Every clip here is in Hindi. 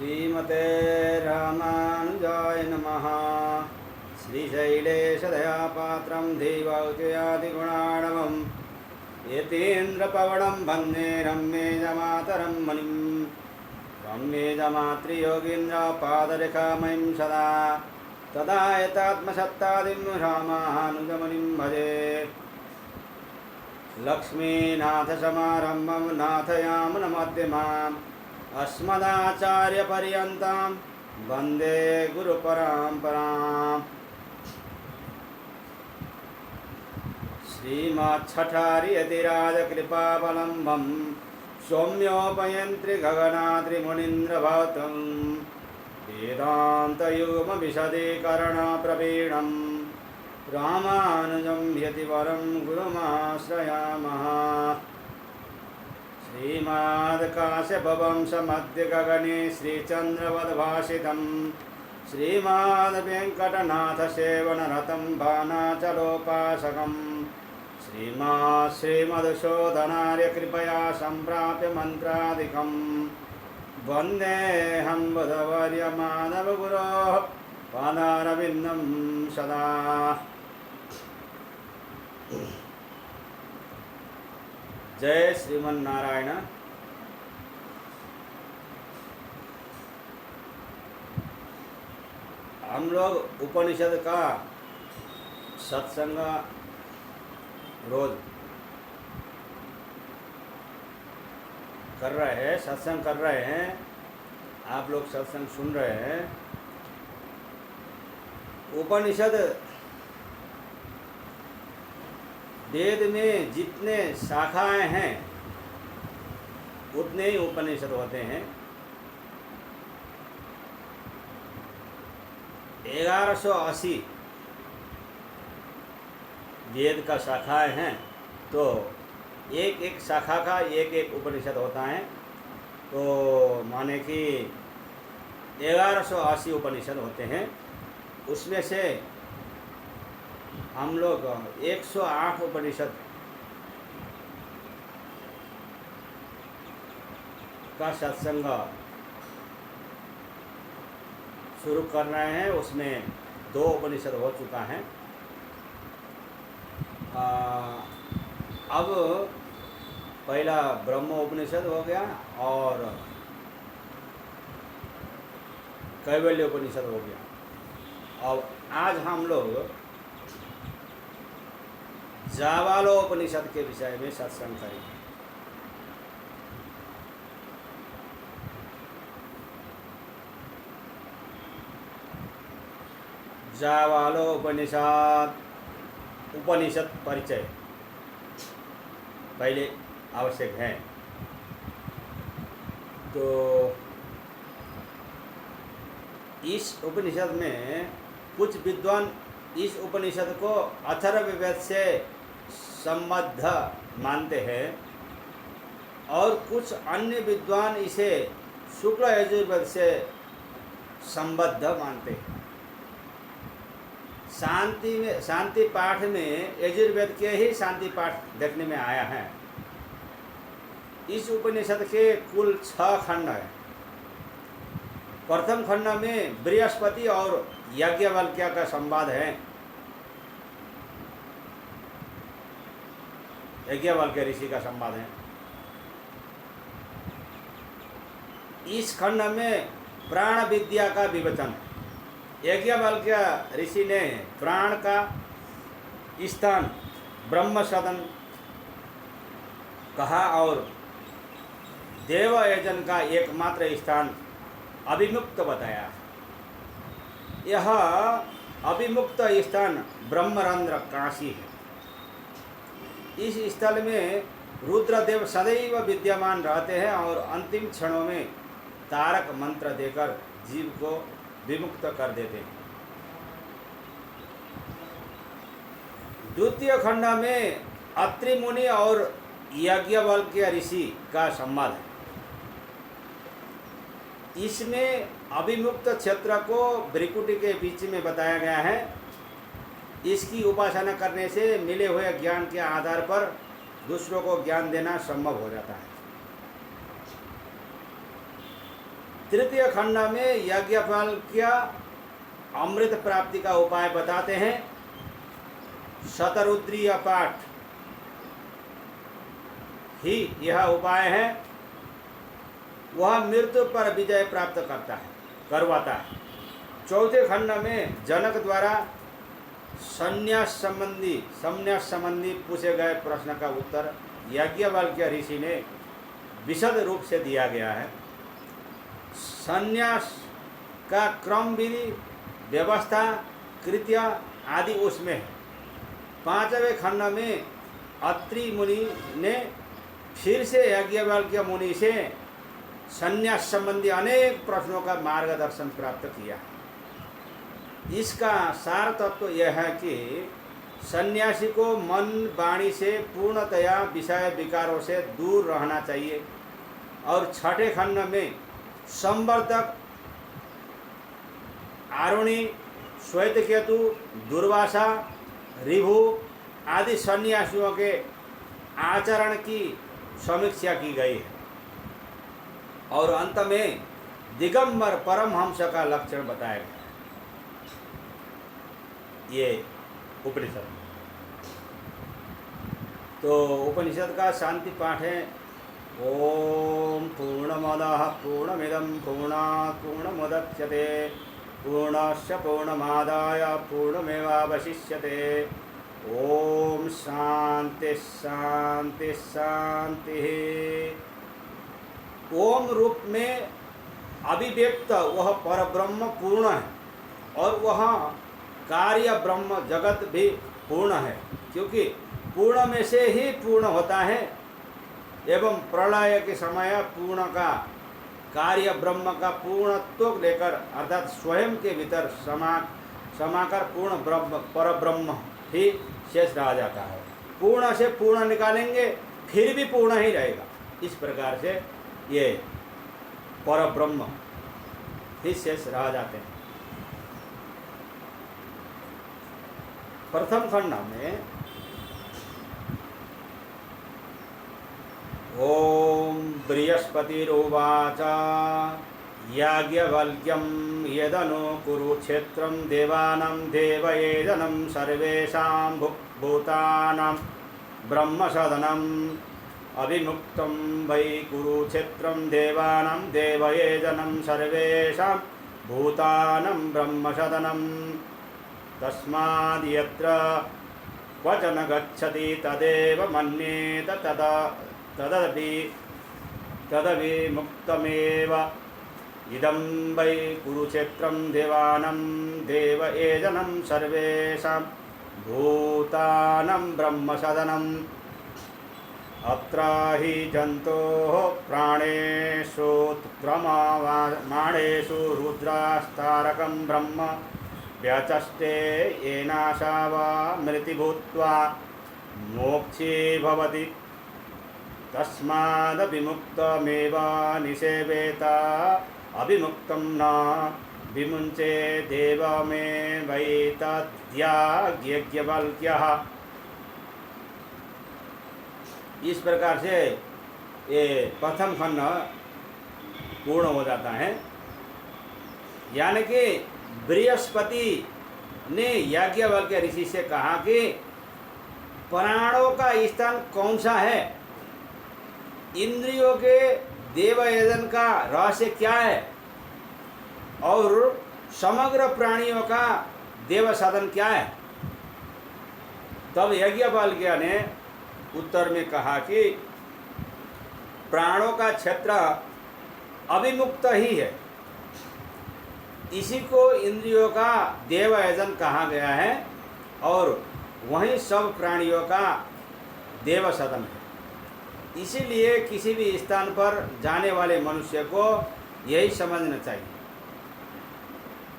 श्रीमते रामानुजाय नमः। श्रीशैलेशदयापात्रं देवौजयादिगुणाणवं यतीन्द्रपवनं वन्दे रम्येजमातरं मुनिं। रम्येजमातृयोगीन्द्रपादरेखामयं सदा तदा यतात्मसत्तादिं रामानुजमुनिं भजे। लक्ष्मीनाथसमारम्भं नाथयामुनमध्यमाम् अस्मदाचार्यपर्यन्तां वन्दे गुरुपरम्पराम्। श्रीमच्छठार्यतिराजकृपावलम्बं सौम्योपयन्त्रि गगनाद्रिमुनीन्द्रभवतं वेदान्तयुग्मविशदीकरणप्रवीणं रामानुजं यतिवरं गुरुमाश्रयामः। श्रीमद्काश्यपवंशमद्य गगने श्रीचन्द्रवद्भासितं श्रीमद्वेङ्कटनाथसेवनरतं बाणाचलोपासकं श्रीमदशोधनार्यकृपया सम्प्राप्य मन्त्रादिकं वन्देऽहं बुधवर्यमाधवगुरोः पादारविन्दं सदा। जय श्रीमन नारायण। हम लोग उपनिषद का सत्संग रोज कर रहे हैं, सत्संग कर रहे हैं। आप लोग सत्संग सुन रहे हैं। उपनिषद वेद में जितने शाखाएं हैं उतने ही उपनिषद होते हैं। 1180 वेद का शाखाएं हैं, तो एक एक शाखा का एक एक उपनिषद होता है। तो माने कि 1180 उपनिषद होते हैं। उसमें से हम लोग 108 उपनिषद का सत्संग शुरू कर रहे हैं। उसमें 2 उपनिषद हो चुका है। अब पहला ब्रह्म उपनिषद हो गया और कैवल्य उपनिषद हो गया। अब आज हम लोग जाबालोपनिषद के विषय में सत्संग करेंगे। जाबालोपनिषद उपनिषद परिचय पहले आवश्यक है। तो इस उपनिषद में कुछ विद्वान इस उपनिषद को अथर्ववेद से संबद्ध मानते हैं और कुछ अन्य विद्वान इसे शुक्ल यजुर्वेद से संबद्ध मानते हैं। शांति पाठ में यजुर्वेद के ही शांति पाठ देखने में आया है। इस उपनिषद के कुल 6 खंड है। प्रथम खंड में बृहस्पति और याज्ञवल्क्य का संवाद है। याज्ञवल्क्य ऋषि का संवाद है। इस खंड में प्राण विद्या का विवचन है। याज्ञवल्क्य ऋषि ने प्राण का स्थान ब्रह्म सदन कहा और देव यजन का एकमात्र स्थान अभिमुक्त बताया। यह अभिमुक्त स्थान ब्रह्मरंध्र काशी है। इस स्थल में रुद्रदेव सदैव विद्यमान रहते हैं और अंतिम क्षणों में तारक मंत्र देकर जीव को विमुक्त कर देते हैं। द्वितीय खंड में अत्रि मुनि और याज्ञवल्क्य ऋषि का संवाद है। इसमें अभिमुक्त क्षेत्र को भ्रिकुटी के बीच में बताया गया है। इसकी उपासना करने से मिले हुए ज्ञान के आधार पर दूसरों को ज्ञान देना संभव हो जाता है। तृतीय खंड में याज्ञवल्क्य अमृत प्राप्ति का उपाय बताते हैं। शतरुद्रीय पाठ ही यह उपाय है, वह मृत्यु पर विजय प्राप्त करवाता है। चौथे खंड में जनक द्वारा संन्यास संबंधी पूछे गए प्रश्न का उत्तर याज्ञवल्क्य ऋषि ने विशद रूप से दिया गया है। संन्यास का क्रम विधि, व्यवस्था, कृत्य आदि उसमें है। पांचवें खंड में अत्रि मुनि ने फिर से याज्ञवल्क्य मुनि से संन्यास संबंधी अनेक प्रश्नों का मार्गदर्शन प्राप्त किया। इसका सार तत्व यह है कि सन्यासी को मन वाणी से पूर्णतया विषय विकारों से दूर रहना चाहिए। और छठे खंड में संवर्तक, आरुणि, श्वेतकेतु, दुर्वासा, ऋभु आदि सन्यासियों के आचरण की समीक्षा की गई है। और अंत में दिगंबर परमहंस का लक्षण बताया गया। ये उपनिषद, तो उपनिषद का शांति पाठ है। ओम पूर्णमदः पूर्णमिदं पूर्णात् पूर्णमुदच्यते पूर्णस्य पूर्णमादाय पूर्णमेवावशिष्यते। ओम शांति शांति शांति। ओम रूप में अभिव्यक्त वह परब्रह्म पूर्ण है और वह कार्य ब्रह्म जगत भी पूर्ण है, क्योंकि पूर्ण में से ही पूर्ण होता है। एवं प्रलय के समय पूर्ण का कार्य ब्रह्म का पूर्णत्व लेकर अर्थात स्वयं के भीतर समाकर पूर्ण ब्रह्म परब्रह्म ही शेष रह जाता है। पूर्ण से पूर्ण निकालेंगे फिर भी पूर्ण ही रहेगा। इस प्रकार से ये परब्रह्म ही शेष रह जाते हैं। प्रथम खंड में ओम बृहस्पतिरुवाच याज्ञवल्क्यं यदनु कुरुक्षेत्रं देवानां देवयेदनं सर्वेषां भूतानां ब्रह्मसदनम् अभिमुक्तं वै कुरुक्षेत्रं देवानां देवयेदनं सर्वेषां भूतानां ब्रह्मसदनम् तस्माद् यत्र क्वचन गच्छति तदेव मन्येत तदविमुक्तमेव इदं वै कुरुक्षेत्रं देवानां देवयेजनं सर्वेषां भूतानां ब्रह्मसदनम् अत्र हि जन्तोः प्राणेषु रुद्रास्तारकं ब्रह्म व्यचष्टे येनाशा वा मृति भूत्वा मोक्षे भवति। तस्मादविमुक्तमेव निषेवेत अविमुक्तं न विमुञ्चे देव मे वै तद्याज्ञवल्क्यः। इस प्रकार से ये प्रथम खंड पूर्ण हो जाता है। यानी कि बृहस्पति ने याज्ञवल्क्य ऋषि से कहा कि प्राणों का स्थान कौन सा है, इंद्रियों के देवयजन का रहस्य क्या है और समग्र प्राणियों का देव साधन क्या है। तब याज्ञवल्क्य ने उत्तर में कहा कि प्राणों का क्षेत्र अभिमुक्त ही है, इसी को इंद्रियों का देवयजन कहा गया है और वहीं सब प्राणियों का देव सदन है। इसीलिए किसी भी स्थान पर जाने वाले मनुष्य को यही समझना चाहिए।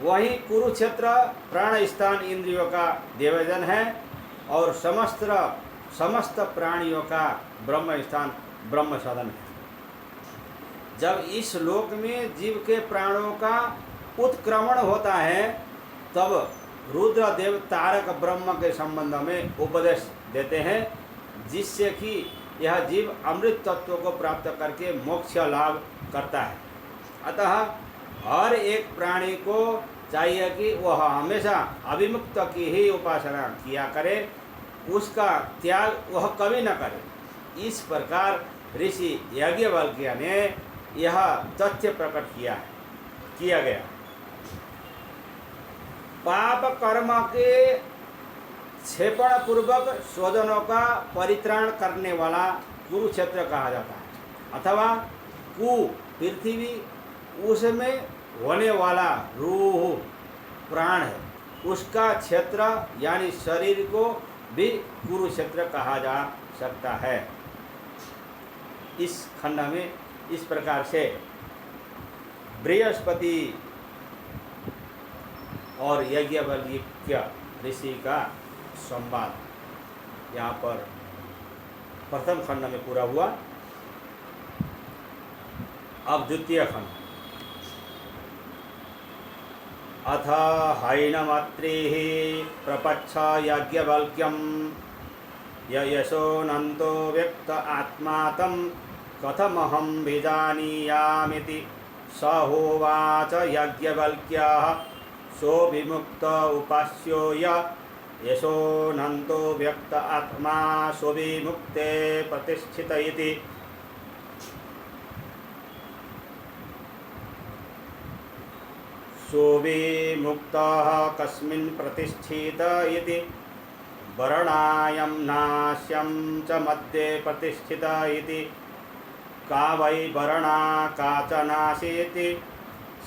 वहीं कुरुक्षेत्र प्राण स्थान इंद्रियों का देवयजन है और समस्त प्राणियों का ब्रह्म स्थान ब्रह्म सदन है। जब इस लोक में जीव के प्राणों का उत्क्रमण होता है तब रुद्रदेव तारक ब्रह्म के संबंध में उपदेश देते हैं, जिससे कि यह जीव अमृत तत्व को प्राप्त करके मोक्ष लाभ करता है। अतः हर एक प्राणी को चाहिए कि वह हमेशा अभिमुक्त की ही उपासना किया करे, उसका त्याग वह कभी न करे। इस प्रकार ऋषि याज्ञवल्क्य ने यह तथ्य प्रकट किया गया। पाप कर्म के क्षेपण पूर्वक स्वजनों का परित्राण करने वाला कुरुक्षेत्र कहा जाता है, अथवा कु पृथ्वी, उसमें होने वाला रूह प्राण है, उसका क्षेत्र यानी शरीर को भी कुरुक्षेत्र कहा जा सकता है। इस खंड में इस प्रकार से बृहस्पति और याज्ञवल्क्य ऋषि का संवाद यहाँ पर प्रथम खंड में पूरा हुआ। अब द्वितीय खंड। अथ हैनमात्रेः प्रपच्छ याज्ञवल्क्यं यशोऽनन्तो व्यक्त आत्मा तं कथमहं विजानीयामिति। स होवाच याज्ञवल्क्यः सोऽविमुक्त उपास्यो यशोऽनन्तो व्यक्त आत्मा सोऽविमुक्ते प्रतिष्ठित इति। सोऽविमुक्तः कस्मिन् प्रतिष्ठित इति। वर्णायं नास्यं च मध्ये प्रतिष्ठित इति। का वै वर्णा का च नासीति।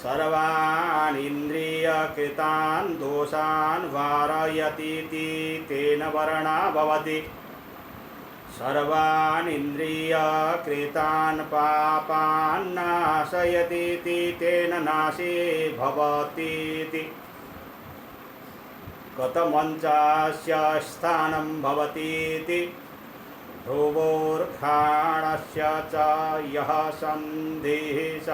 सर्वान् इन्द्रियकृतान् दोषान् वारयतीति तेन वर्णा भवति। सर्वान् इन्द्रियकृतान् पापान् नाशयतीति तेन नाशे भवतीति। कथमञ्चास्य स्थानं भवतीति। ध्रुवोर्घ्राणस्य च यः सन्धिः स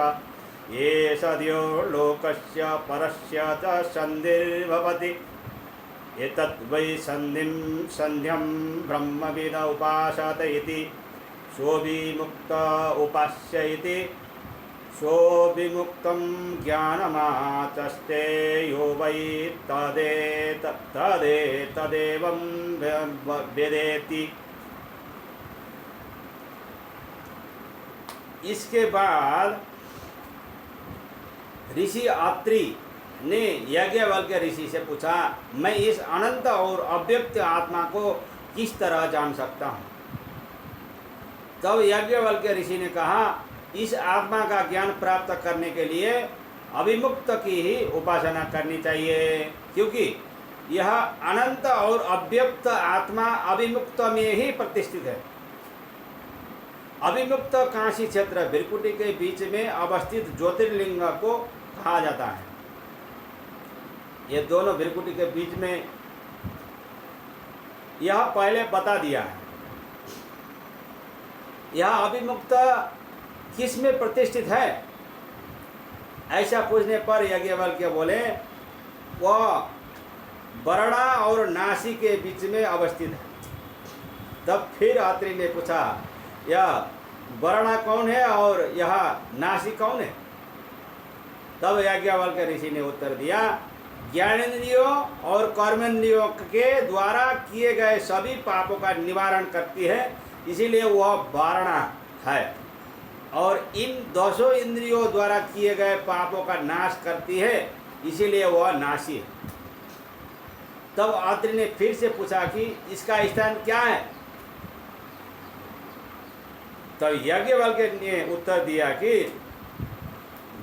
एष द्यो लोकस्य परस्य च सन्धिर्भवति। एतत् वै सन्ध्यं ब्रह्मविद उपासते इति। सोऽविमुक्त उपास्य इति। सोऽविमुक्तं ज्ञानमाचस्ते यो वै तदेवं वेदेति। इसके बाद ऋषि अत्रि ने याज्ञवल्क्य ऋषि से पूछा, मैं इस अनंत और अव्यक्त आत्मा को किस तरह जान सकता हूँ। तब याज्ञवल्क्य ऋषि ने कहा, इस आत्मा का ज्ञान प्राप्त करने के लिए अभिमुक्त की ही उपासना करनी चाहिए, क्योंकि यह अनंत और अव्यक्त आत्मा अभिमुक्त में ही प्रतिष्ठित है। अभिमुक्त काशी क्षेत्र भृकुटी के बीच में अवस्थित ज्योतिर्लिंग को कहा जाता है। ये दोनों भृकुटी के बीच में यह पहले बता दिया है। यह अभिमुक्त किस में प्रतिष्ठित है, ऐसा पूछने पर याज्ञवल्क्य बोले, वह वर्णा और नासी के बीच में अवस्थित है। तब फिर अत्रि ने पूछा, यह वर्णा कौन है और यह नासी कौन है। तब याज्ञवल्क्य ऋषि ने उत्तर दिया, ज्ञानेंद्रियों और कर्मेंद्रियों के द्वारा किए गए सभी पापों का निवारण करती है, इसीलिए वह वर्णा है, और इन दोषों इंद्रियों द्वारा किए गए पापों का नाश करती है, इसीलिए वह नासी है। तब अत्रि ने फिर से पूछा कि इसका स्थान क्या है। तब याज्ञवल्क्य ने उत्तर दिया कि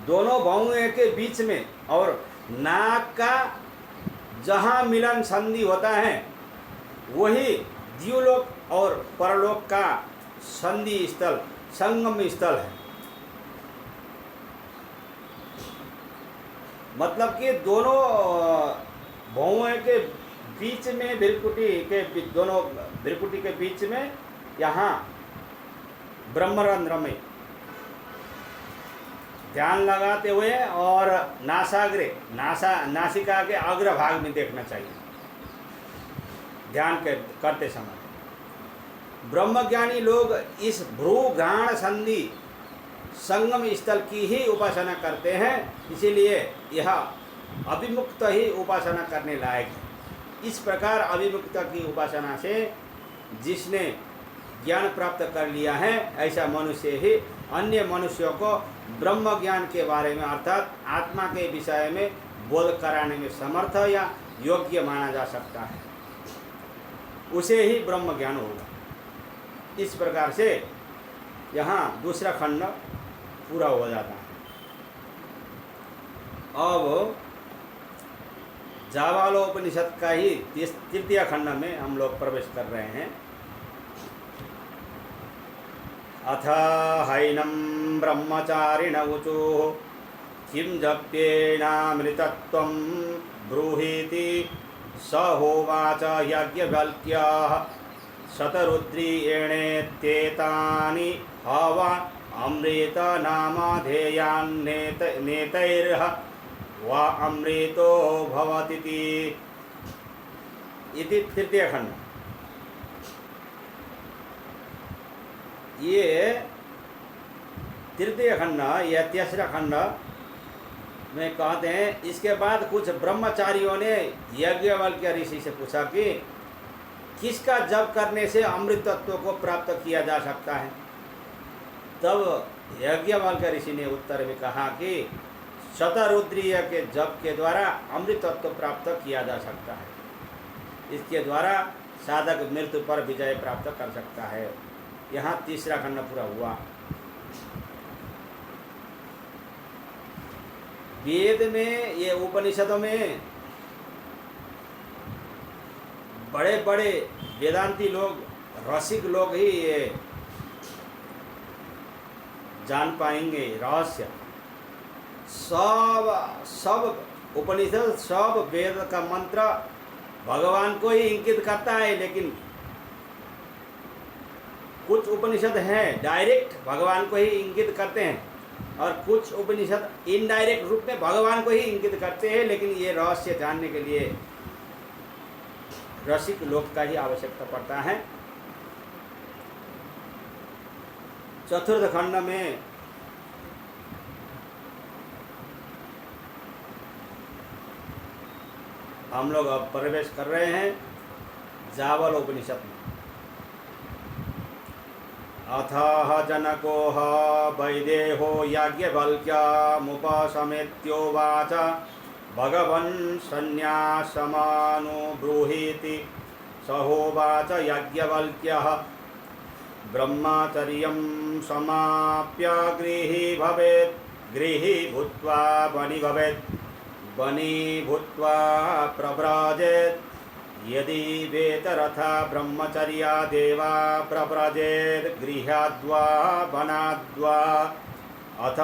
दोनों भौहें के बीच में और नाक का जहाँ मिलन संधि होता है, वही द्युलोक और परलोक का संधि स्थल, संगम स्थल है। मतलब कि दोनों भौहें के बीच में दोनों भृकुटी के बीच में यहाँ ब्रह्मरंध्र में ध्यान लगाते हुए और नासिका के अग्रभाग में देखना चाहिए ध्यान करते समय। ब्रह्मज्ञानी लोग इस भ्रूघ्राण संधि संगम स्थल की ही उपासना करते हैं, इसीलिए यह अभिमुक्त ही उपासना करने लायक है। इस प्रकार अभिमुक्त की उपासना से जिसने ज्ञान प्राप्त कर लिया है, ऐसा मनुष्य ही अन्य मनुष्यों को ब्रह्म ज्ञान के बारे में अर्थात आत्मा के विषय में बोध कराने में समर्थ या योग्य माना जा सकता है, उसे ही ब्रह्म ज्ञान होगा। इस प्रकार से यहाँ दूसरा खंड पूरा हो जाता है। अब जाबालोपनिषद का ही तृतीय खंड में हम लोग प्रवेश कर रहे हैं। अथ हैनं ब्रह्मचारिण ऊचुः किं जप्येनामृतत्वं ब्रूहीति स होवाच याज्ञवल्क्यः शतरुद्रीयेणेत्येतानि हवा अमृतनामधेयान्नेतैर्ह वा अमृतो भवतीति। इति तृतीय खंड। ये तृतीय खंड या तीसरा खंड में कहते हैं, इसके बाद कुछ ब्रह्मचारियों ने याज्ञवल्क्य ऋषि से पूछा कि किसका जप करने से अमृत तत्व को प्राप्त किया जा सकता है। तब याज्ञवल्क्य ऋषि ने उत्तर में कहा कि शतरुद्रीय के जप के द्वारा अमृत तत्व प्राप्त किया जा सकता है। इसके द्वारा साधक मृत्यु पर विजय प्राप्त कर सकता है। यहाँ तीसरा खंड पूरा हुआ। वेद में, ये उपनिषदों में बड़े बड़े वेदांती लोग, रसिक लोग ही ये जान पाएंगे रहस्य। सब उपनिषद, सब वेद का मंत्र भगवान को ही इंगित करता है, लेकिन कुछ उपनिषद हैं डायरेक्ट भगवान को ही इंगित करते हैं और कुछ उपनिषद इनडायरेक्ट रूप में भगवान को ही इंगित करते हैं। लेकिन ये रहस्य जानने के लिए रसिक लोक का ही आवश्यकता पड़ता है। चतुर्थ खंड में हम लोग अब प्रवेश कर रहे हैं जावल उपनिषद में। अथः जनको वैदेहो याज्ञवल्क्यमुपसमेत्योवाच भगवन् सन्न्यासमानुब्रूहीति सहोवाच याज्ञवल्क्यः ब्रह्मचर्यं समाप्य गृही भूत्वा वनि भवेत् वनि भूत्वा प्रव्रजेत् यदि वेतरथा ब्रह्मचर्यादेवा प्रव्रजेत् गृहाद्वा वनाद्वा अथ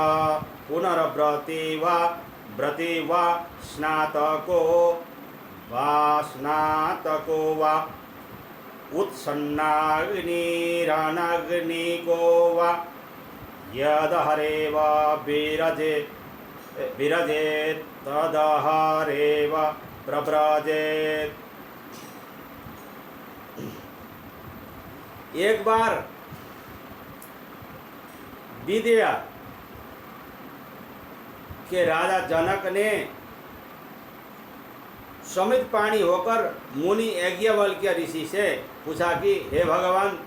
पुनर्व्रति वा स्नातको वा उत्सन्नाग्निरनग्निको वा यदहरेव विरजेत् तदहरेव प्रव्रजेत्। एक बार विद्या के राजा जनक ने समित पाणी होकर मुनि याज्ञवल्क्य ऋषि से पूछा कि हे भगवान,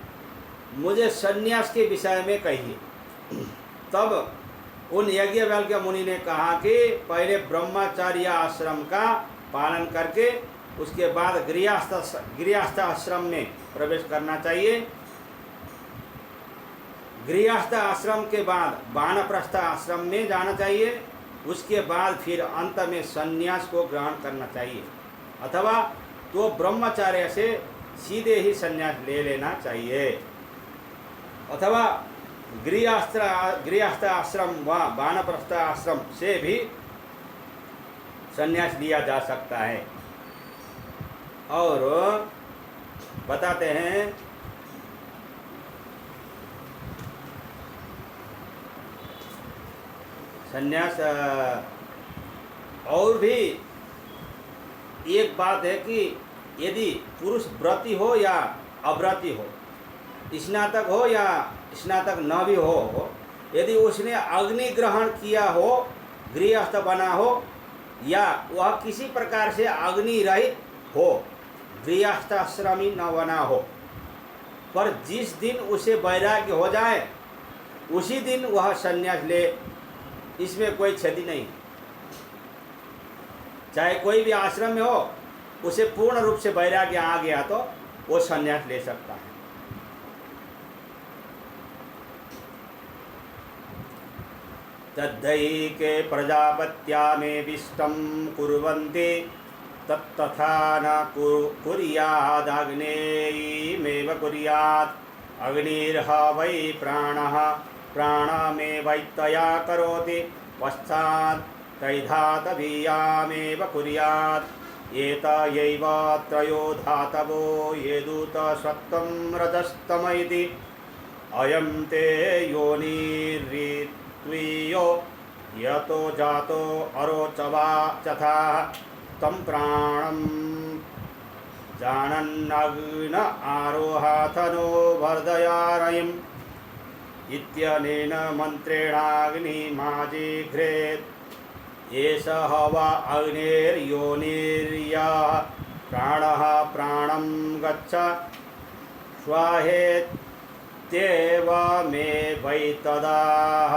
मुझे सन्यास के विषय में कहिए। तब उन याज्ञवल्क्य मुनि ने कहा कि पहले ब्रह्मचर्य आश्रम का पालन करके उसके बाद गृहस्थ आश्रम में प्रवेश करना चाहिए। गृहस्थ आश्रम के बाद वानप्रस्थ आश्रम में जाना चाहिए। उसके बाद फिर अंत में संन्यास को ग्रहण करना चाहिए, अथवा तो ब्रह्मचर्य से सीधे ही संन्यास ले लेना चाहिए, अथवा गृहस्थ आश्रम व वानप्रस्थ आश्रम से भी संन्यास लिया जा सकता है। और बताते हैं संन्यास। और भी एक बात है कि यदि पुरुष व्रती हो या अव्रती हो, स्नातक हो या स्नातक न भी हो, यदि उसने अग्नि ग्रहण किया हो, गृहस्थ बना हो, या वह किसी प्रकार से अग्नि रहित हो, गृहस्थाश्रमी न बना हो, पर जिस दिन उसे वैराग्य हो जाए उसी दिन वह संन्यास ले, इसमें कोई क्षति नहीं। चाहे कोई भी आश्रम में हो, उसे पूर्ण रूप से वैराग्य आ गया तो वो संन्यास ले सकता है। तद्धैके प्रजापत्यामेविष्टं कुर्वन्ति तत्तथा न कुर्यादग्नेयमेव कुर्यात्। अग्निर्ह वै प्राणः प्राणमेवैतया करोति पश्चात् तैधातवीयामेव कुर्यात्। एतयैव त्रयो धातवो ये दूतसत्त्वं रजस्तम इति। अयं ते योनिर्ऋत्वियो यतो जातो अरोचवा चथा तं प्राणं जानन्नग्न आरोहाथनो वर्धयारयम्। इत्यनेन मन्त्रेणाग्निमाजिघ्रेत्। एष हवा अग्निर्योनिर्यः प्राणः प्राणं गच्छ स्वाहेत्येव मे वै तदाह।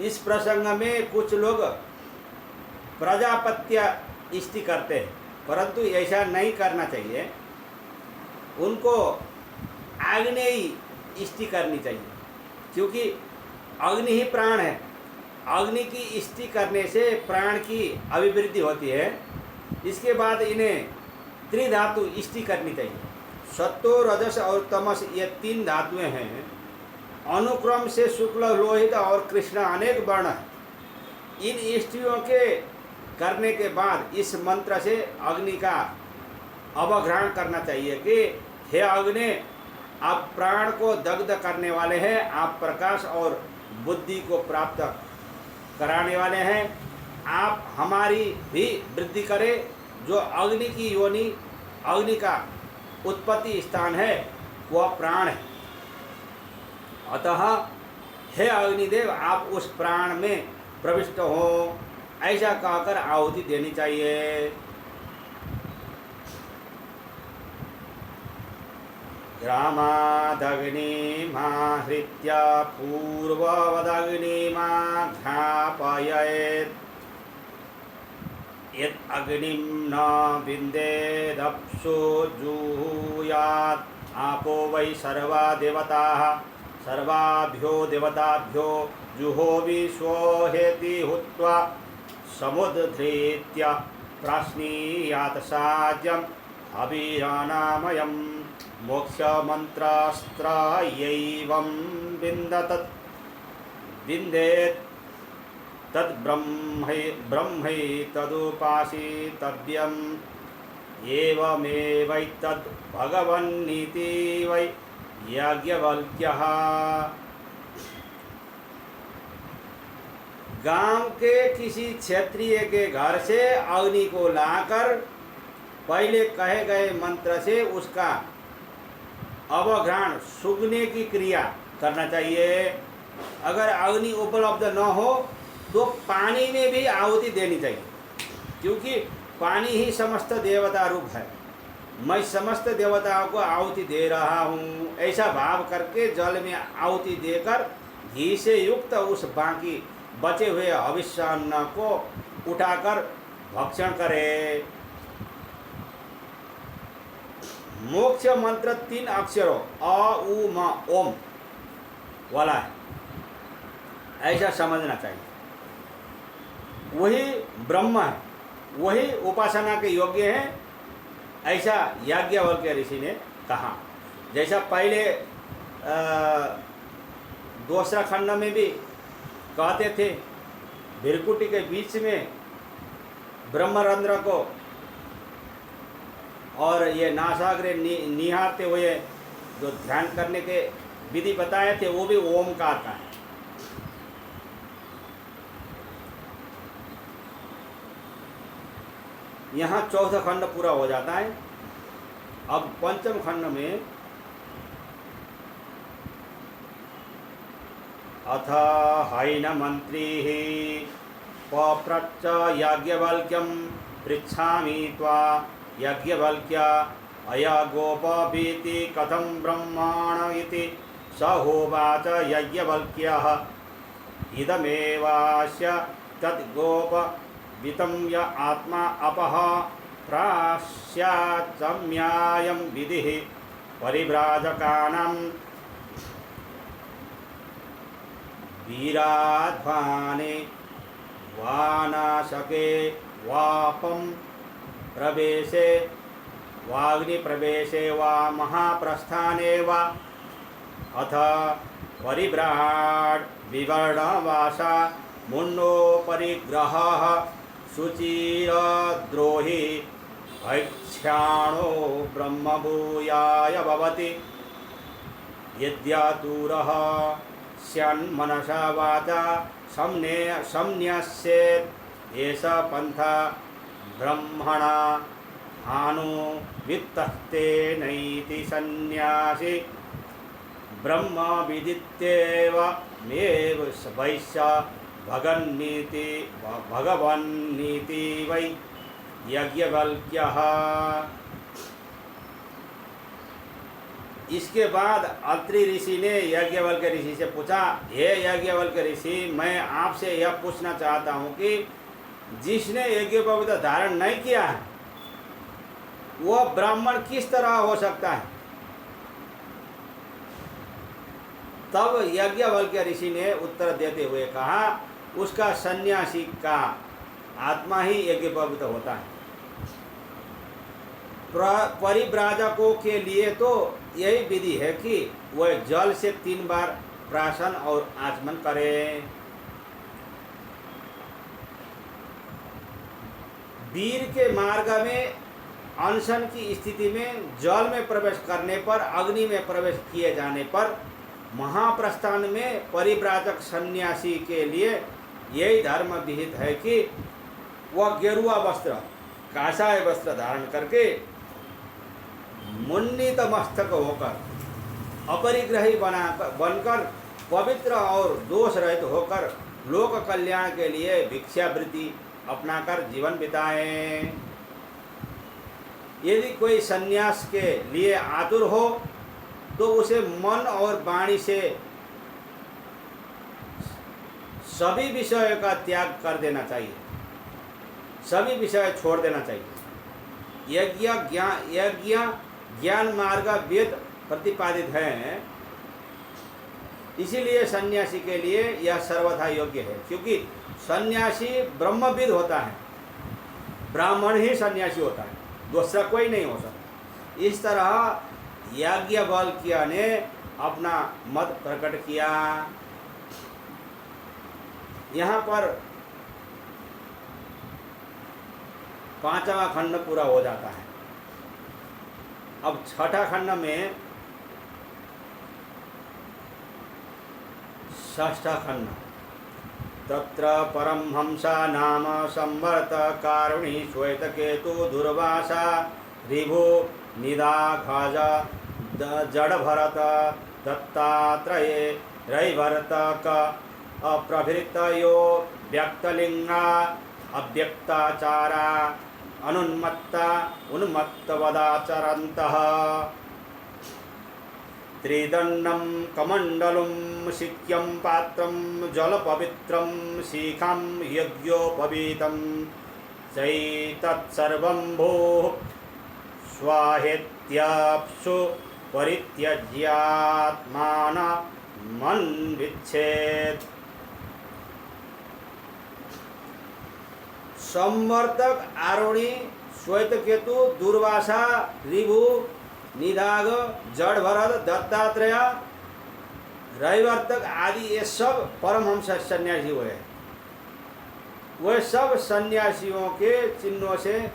इस प्रसंग में कुछ लोग प्रजापत्य इष्टि करते हैं, परंतु ऐसा नहीं करना चाहिए। उनको आग्नेयी इष्टि करनी चाहिए, क्योंकि अग्नि ही प्राण है। अग्नि की इष्टि करने से प्राण की अभिवृद्धि होती है। इसके बाद इन्हें त्रिधातु इष्टि करनी चाहिए। सत्व, रजस और तमस ये तीन धातुएं हैं। अनुक्रम से शुक्ल, लोहित और कृष्ण अनेक वर्ण हैं। इन इष्टियों के करने के बाद इस मंत्र से अग्नि का अवग्रहण करना चाहिए कि हे अग्नि, आप प्राण को दग्ध करने वाले हैं, आप प्रकाश और बुद्धि को प्राप्त कराने वाले हैं। आप हमारी भी वृद्धि करें। जो अग्नि की योनि, अग्नि का उत्पत्ति स्थान है, वह प्राण है। अतः हे अग्निदेव, आप उस प्राण में प्रविष्ट हो, ऐसा कहकर आहुति देनी चाहिए। ग्रामादग्निमाहृत्य पूर्ववदग्निमाघ्रापयेत्। यत् अग्निं न विन्देदप्सु जुहुयात्। आपो वै सर्वा देवताः सर्वाभ्यो देवताभ्यो जुहोवि स्वोहेति हुत्वा समुद्धृत्य प्राश्नीयात् साज्यम् अभिरानामयम्। मोक्षमन्त्रास्त्रयैवं विन्देत् तद्ब्रह्मैतदुपासितव्यम्। एवमेवैतद् भगवन्नीति वै याज्ञवल्क्यः। गांव के किसी क्षत्रिय के घर से अग्नि को लाकर पहले कहे गए मंत्र से उसका अवग्रहण, सूंघने की क्रिया करना चाहिए। अगर अग्नि उपलब्ध न हो तो पानी में भी आहुति देनी चाहिए, क्योंकि पानी ही समस्त देवता रूप है। मैं समस्त देवताओं को आहुति दे रहा हूँ, ऐसा भाव करके जल में आहुति देकर घी से युक्त उस बाकी बचे हुए हविष्यान्न को उठाकर भक्षण करे। मोक्ष मंत्र 3 अक्षरों अ उ म ओम वाला है, ऐसा समझना चाहिए। वही ब्रह्म है, वही उपासना के योग्य है, ऐसा याज्ञवल्क्य ऋषि ने कहा। जैसा पहले दूसरा खंड में भी कहते थे, भृकुटी के बीच में ब्रह्मरंध्र को और ये नासाग्र निहारते हुए जो ध्यान करने के विधि बताए थे, वो भी ओमकार का है। यहाँ चौथा खंड पूरा हो जाता है। अब पंचम खंड में अथ हैनमन्त्रिः पप्रच्छ याज्ञवल्क्यं पृच्छामि त्वा याज्ञवल्क्य अयगोपवीति कथं ब्रह्माण इति स होवाच याज्ञवल्क्यः इदमेवास्य तद्गोपवीतं य आत्मा अपः प्रास्याच्चम्यायं विधिः परिव्राजकानां वीराध्वाने वानाशके वापं प्रवेशे वाग्निप्रवेशे वा महाप्रस्थाने वा अथ परिव्राट् विवर्णवासा मुन्नो परिग्रहः शुचिरद्रोही ऐक्ष्याणो ब्रह्मभूयाय भवति यद्यातुरः स्यान्मनसा वाचा संन्यस्येत् एष पन्था ब्रह्मणा हानुवित्तस्तेनैति सन्न्यासी ब्रह्म विदित्येव मेव वैश्य भगवन्नीति वै याज्ञवल्क्यः। इसके बाद अत्रि ऋषि ने याज्ञवल्क्य ऋषि से पूछा, हे याज्ञवल्क्य ऋषि, मैं आपसे यह पूछना चाहता हूँ कि जिसने यज्ञोपवीत धारण नहीं किया है वह ब्राह्मण किस तरह हो सकता है। तब याज्ञवल्क्य ऋषि ने उत्तर देते हुए कहा, उसका सन्यासी का आत्मा ही यज्ञोपवीत होता है। परिव्राजकों के लिए तो यही विधि है कि वह जल से 3 बार प्राशन और आचमन करे। वीर के मार्ग में अनशन की स्थिति में जल में प्रवेश करने पर, अग्नि में प्रवेश किए जाने पर, महाप्रस्थान में परिव्राजक सन्यासी के लिए यही धर्म विहित है कि वह गेरुआ वस्त्र, काषाय वस्त्र धारण करके मुन्नीत मस्तक होकर, अपरिग्रही बनकर, पवित्र और दोष रहित होकर लोक कल्याण के लिए भिक्षावृत्ति अपनाकर जीवन बिताएं। यदि कोई सन्यास के लिए आतुर हो तो उसे मन और वाणी से सभी विषयों का त्याग कर देना चाहिए, सभी विषय छोड़ देना चाहिए। यज्ञ ज्ञान मार्ग वेद प्रतिपादित है, इसीलिए सन्यासी के लिए यह सर्वथा योग्य है, क्योंकि सन्यासी ब्रह्मविद होता है, ब्राह्मण ही सन्यासी होता है, दूसरा कोई नहीं हो सकता। इस तरह याज्ञवल्क्य ने अपना मत प्रकट किया। यहाँ पर 5वां खंड पूरा हो जाता है। अब 6ठा खंड में 6ठा खंड, तत्र परमहंसा नाम संवर्त कारुणी श्वेतकेतु दुर्वासा ऋभु निदाघाज जड़भरत दत्तात्रेय रैवर्तक अप्रभृतयो व्यक्तलिंगा अव्यक्ताचारा अनुन्मत्ता उन्मत्तवदाचरन्तः त्रिदण्डं कमण्डलुं शिक्यं पात्रं जलपवित्रं शिखां यज्ञोपवीतं चैतत्सर्वं भूः स्वाहेत्यप्सु परित्यज्यात्मानमन्विच्छेत्। संवर्तक, आरोणी, श्वेतकेतु, दुर्वासा, ऋभु, निदाग, जड़भरत, दत्तात्रेय, रैवर्तक आदि ये सब परमहंस सन्यासी हुए। वे सब सन्यासियों के चिन्हों से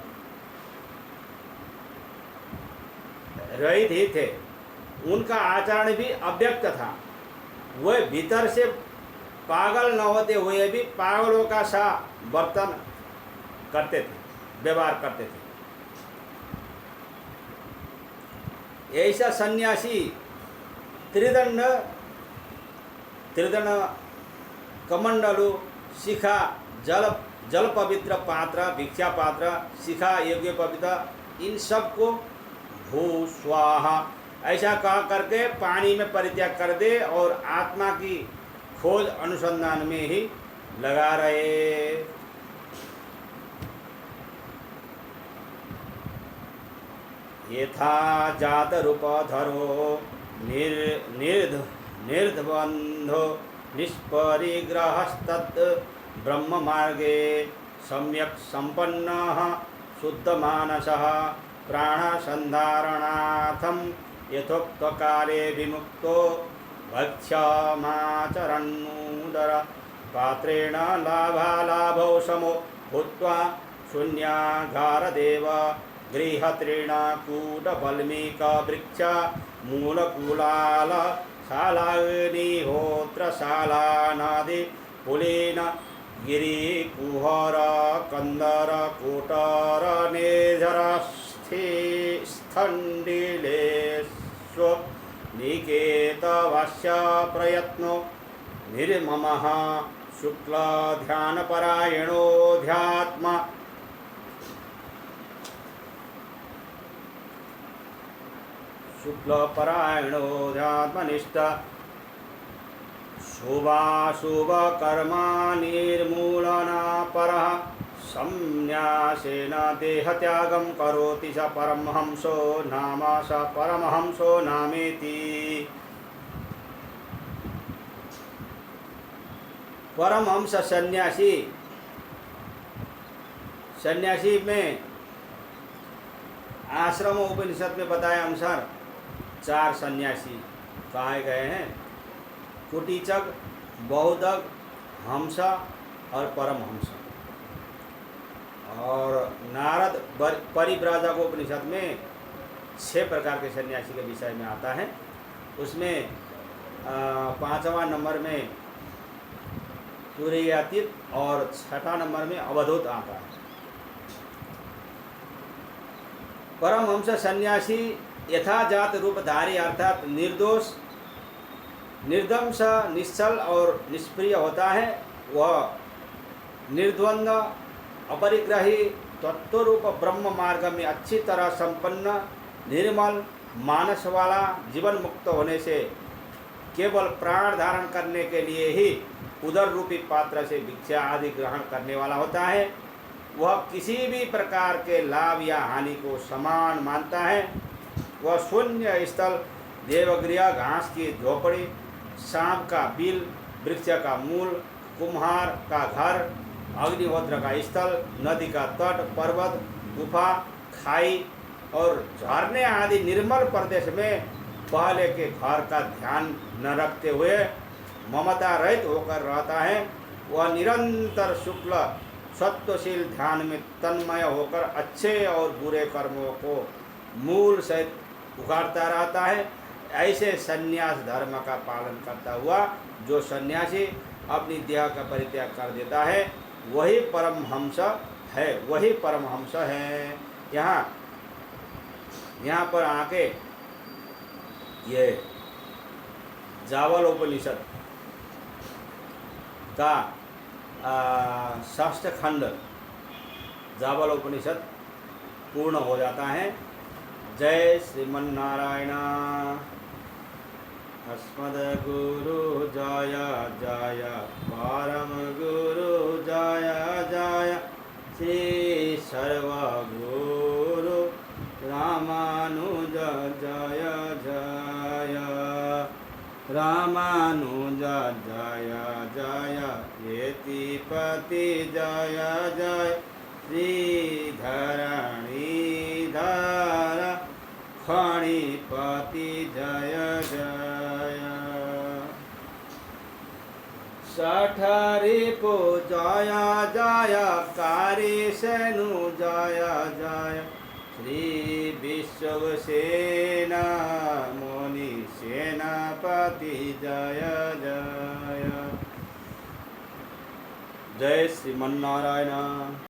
रहित ही थे। उनका आचरण भी अव्यक्त था। वे भीतर से पागल न होते हुए भी पागलों का सा वर्तन करते थे, व्यवहार करते थे। ऐसा सन्यासी त्रिदंड कमंडलु, शिखा, जल जल पवित्र पात्र, भिक्षा पात्र, शिखा योग्य पवित्र, इन सब को भू स्वाहा ऐसा कह करके पानी में परित्याग कर दे और आत्मा की खोज अनुसंधान में ही लगा रहे। यथा जात रूपधरो निर्धबंधो निष्परिग्रहस्तत् ब्रह्म मार्गे सम्यक् संपन्नः शुद्धमानसः प्राणसंधारणार्थं यथोक्त काले विमुक्तो भक्ष्यमाचरन्नुदर पात्रेण लाभालाभौ समो भूत्वा शून्यागारदेव गृहतृणकूटवल्मीकवृक्ष मूलकूलाल शालाग्निहोत्रशालानादि पुलेन गिरिकुहर कंदर कोटर नेझर स्थंडिलेश्व निकेतवास्य प्रयत्नो निर्ममः शुक्ल ध्यानपरायणोऽध्यात्म शुक्लपरायणोऽध्यात्मनिष्ठ शुभाशुभ कर्मा निर्मूलनापरः संन्यासेन देहत्यागं करोति स परमहंसो नाम स परमहंसो नामेति। परमहंस सन्यासी, सन्यासी में आश्रम उपनिषद में बताया अनुसार 4 सन्यासी कहे गए हैं, कुटीचक, बौद्धक, हंस और परमहंस। और नारद परिव्राजक उपनिषद में 6 प्रकार के सन्यासी के विषय में आता है। उसमें 5वां नंबर में तुरीयातीत और 6वां नंबर में अवधूत आता है। परमहंस सन्यासी यथाजात रूपधारी अर्थात निर्दोष, निर्दंश, निश्चल और निष्प्रिय होता है। वह निर्द्वंद, अपरिग्रही, तत्वरूप ब्रह्म मार्ग में अच्छी तरह संपन्न, निर्मल मानस वाला, जीवन मुक्त होने से केवल प्राण धारण करने के लिए ही उदर रूपी पात्र से भिक्षा आदि ग्रहण करने वाला होता है। वह किसी भी प्रकार के लाभ या हानि को समान मानता है। वह शून्य स्थल, देवगृह, घास की झोपड़ी, सांप का बिल, वृक्ष का मूल, कुम्हार का घर, अग्निहोत्र का स्थल, नदी का तट, पर्वत, गुफा, खाई और झरने आदि निर्मल प्रदेश में पहले के घर का ध्यान न रखते हुए ममता रहित होकर रहता है। वह निरंतर शुक्ल सत्वशील ध्यान में तन्मय होकर अच्छे और बुरे कर्मों को मूल सहित उखाड़ता रहता है। ऐसे सन्यास धर्म का पालन करता हुआ जो सन्यासी अपनी देह का परित्याग कर देता है वही परमहंस है, वही परमहंस है। यहाँ पर आके ये जावल उपनिषद का 6ठ खंड जावल उपनिषद पूर्ण हो जाता है। जय श्रीमन्नारायण। अस्मद्गुरु जय जय, परम गुरु जय जय, श्री सर्वगुरु रामानुज जय जय, रामानुज जय जय, यतिपति जय जय, श्रीधरणीधर फणिपति जय जय, सठरिपु जय जय, कारिसेनु जय जय, श्री विश्वसेना मुनि सेनापति जय जय। जय श्रीमन्नारायण।